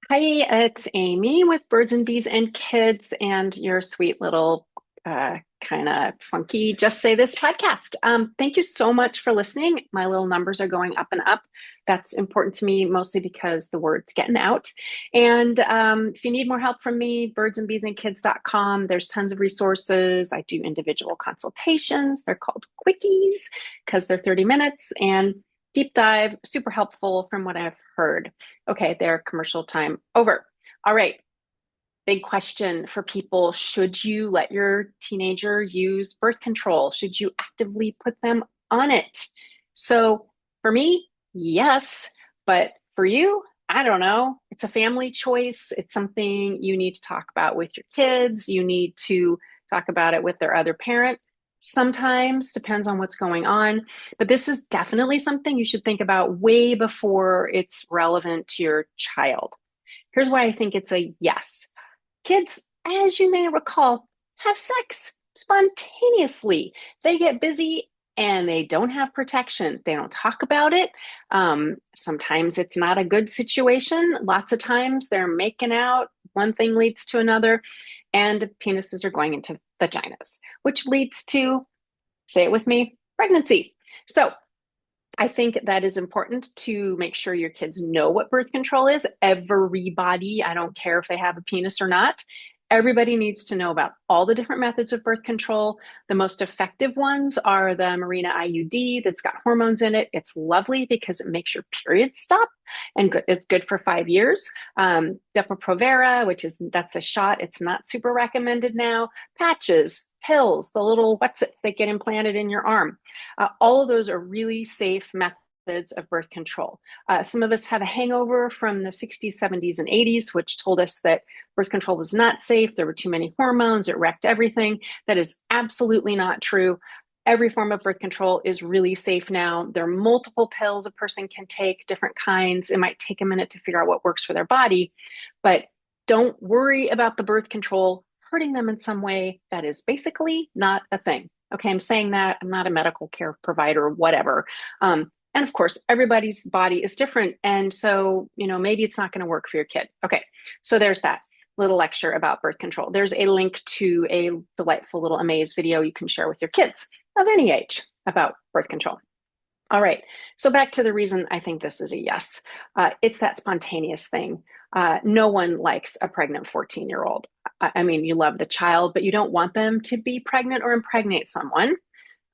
Hi, it's Amy with Birds and Bees and Kids and your sweet little kind of funky Just Say This podcast. Thank you so much for listening. My little numbers are going up and up. That's important to me mostly because the word's getting out. And if you need more help from me, birdsandbeesandkids.com. There's tons of resources. I do individual consultations. They're called quickies because they're 30 minutes and deep dive, super helpful from what I've heard. Okay, their commercial time over. All right, big question for people. Should you let your teenager use birth control? Should you actively put them on it? So for me, yes, but for you, I don't know. It's a family choice. It's something you need to talk about with your kids. You need to talk about it with their other parent. Sometimes depends on what's going on, but this is definitely something you should think about way before it's relevant to your child. Here's why I think it's a yes. Kids, as you may recall, have sex spontaneously. They get busy and they don't have protection. They don't talk about it. Sometimes it's not a good situation. Lots of times they're making out, one thing leads to another, and penises are going into vaginas, which leads to, say it with me, pregnancy. So I think that is important to make sure your kids know what birth control is. Everybody, I don't care if they have a penis or not, everybody needs to know about all the different methods of birth control. The most effective ones are the Mirena IUD that's got hormones in it. It's lovely because it makes your periods stop and it's good for 5 years. Depo-Provera, that's a shot. It's not super recommended now. Patches, pills, the little whatsits that get implanted in your arm. All of those are really safe methods of birth control. Some of us have a hangover from the 60s, 70s, and 80s, which told us that birth control was not safe. There were too many hormones. It wrecked everything. That is absolutely not true. Every form of birth control is really safe now. There are multiple pills a person can take, different kinds. It might take a minute to figure out what works for their body, but don't worry about the birth control hurting them in some way. That is basically not a thing. Okay, I'm saying that. I'm not a medical care provider or whatever. And of course, everybody's body is different. And so, maybe it's not going to work for your kid. Okay, so there's that little lecture about birth control. There's a link to a delightful little Amaze video you can share with your kids of any age about birth control. All right, so back to the reason I think this is a yes. It's that spontaneous thing. No one likes a pregnant 14-year-old. I mean, you love the child, but you don't want them to be pregnant or impregnate someone.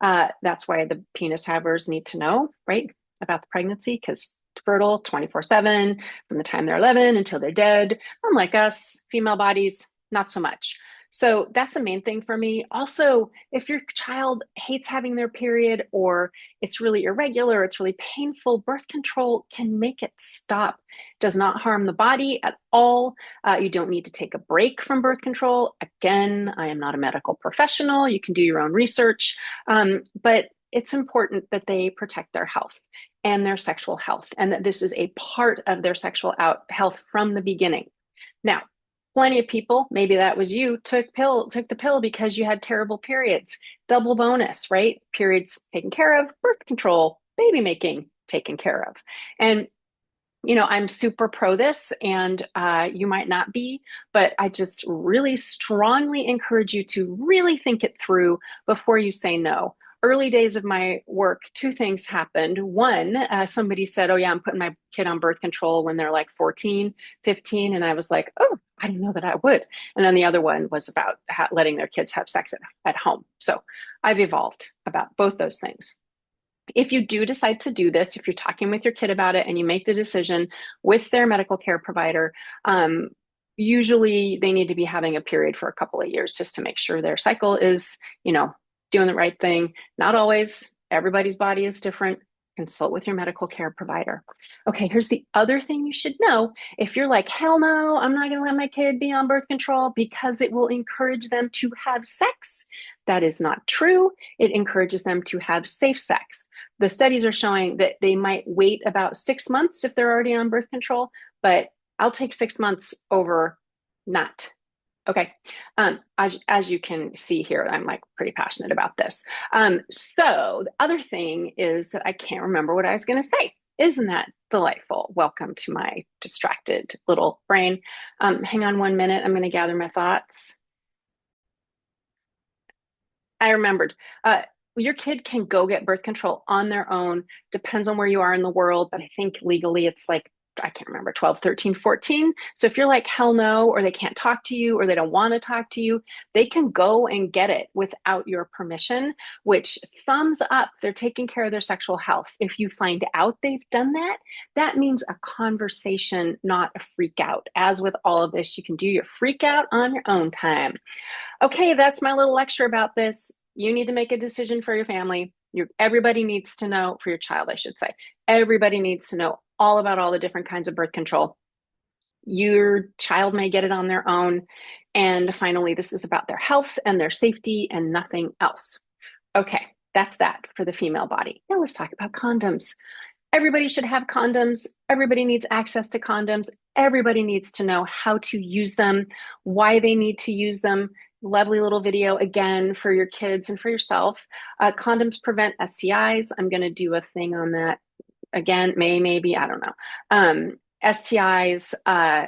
That's why the penis havers need to know, right, about the pregnancy, because fertile 24/7 from the time they're 11 until they're dead. Unlike us, female bodies, not so much. So that's the main thing for me. Also, if your child hates having their period or it's really irregular, it's really painful, birth control can make it stop. It does not harm the body at all. You don't need to take a break from birth control. Again, I am not a medical professional. You can do your own research, but it's important that they protect their health and their sexual health, and that this is a part of their sexual health from the beginning. Now, plenty of people, maybe that was you, took the pill because you had terrible periods. Double bonus, right? Periods taken care of, birth control, baby making taken care of. And I'm super pro this, and you might not be, but I just really strongly encourage you to really think it through before you say no. Early days of my work, two things happened. One, somebody said, oh yeah, I'm putting my kid on birth control when they're like 14, 15. And I was like, oh, I didn't know that I would. And then the other one was about letting their kids have sex at home. So I've evolved about both those things. If you do decide to do this, if you're talking with your kid about it and you make the decision with their medical care provider, usually they need to be having a period for a couple of years just to make sure their cycle is, doing the right thing. Not always. Everybody's body is different. Consult with your medical care provider. Okay, here's the other thing you should know. If you're like, hell no, I'm not going to let my kid be on birth control because it will encourage them to have sex. That is not true. It encourages them to have safe sex. The studies are showing that they might wait about 6 months if they're already on birth control, but I'll take 6 months over not. Okay. As you can see here, I'm like pretty passionate about this. So the other thing is that I can't remember what I was going to say. Isn't that delightful? Welcome to my distracted little brain. Hang on 1 minute. I'm going to gather my thoughts. I remembered. Your kid can go get birth control on their own. Depends on where you are in the world, but I think legally it's like, I can't remember, 12, 13, 14. So if you're like, hell no, or they can't talk to you, or they don't want to talk to you, they can go and get it without your permission, which thumbs up, they're taking care of their sexual health. If you find out they've done that, that means a conversation, not a freak out. As with all of this, you can do your freak out on your own time. Okay, that's my little lecture about this. You need to make a decision for your family. Everybody needs to know, for your child, I should say. Everybody needs to know all about all the different kinds of birth control. Your child may get it on their own. And finally, this is about their health and their safety and nothing else. Okay, that's that for the female body. Now let's talk about condoms. Everybody should have condoms. Everybody needs access to condoms. Everybody needs to know how to use them, why they need to use them. Lovely little video again for your kids and for yourself. Condoms prevent STIs. I'm going to do a thing on that again, maybe, I don't know. STIs,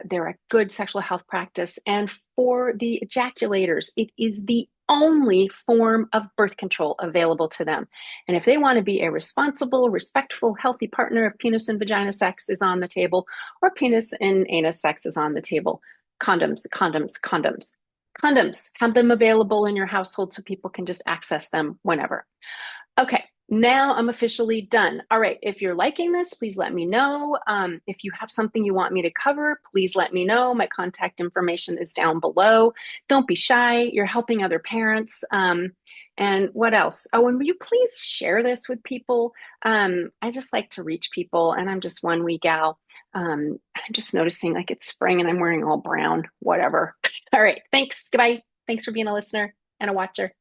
they're a good sexual health practice. And for the ejaculators, it is the only form of birth control available to them. And if they want to be a responsible, respectful, healthy partner, if penis and vagina sex is on the table, or penis and anus sex is on the table, condoms, condoms, condoms. Condoms, have them available in your household so people can just access them whenever. Okay, now I'm officially done. All right, if you're liking this, please let me know. If you have something you want me to cover, please let me know. My contact information is down below. Don't be shy. You're helping other parents. And what else? Oh, and will you please share this with people? I just like to reach people, and I'm just one wee gal. I'm just noticing like it's spring and I'm wearing all brown, whatever. All right, thanks. Goodbye. Thanks for being a listener and a watcher.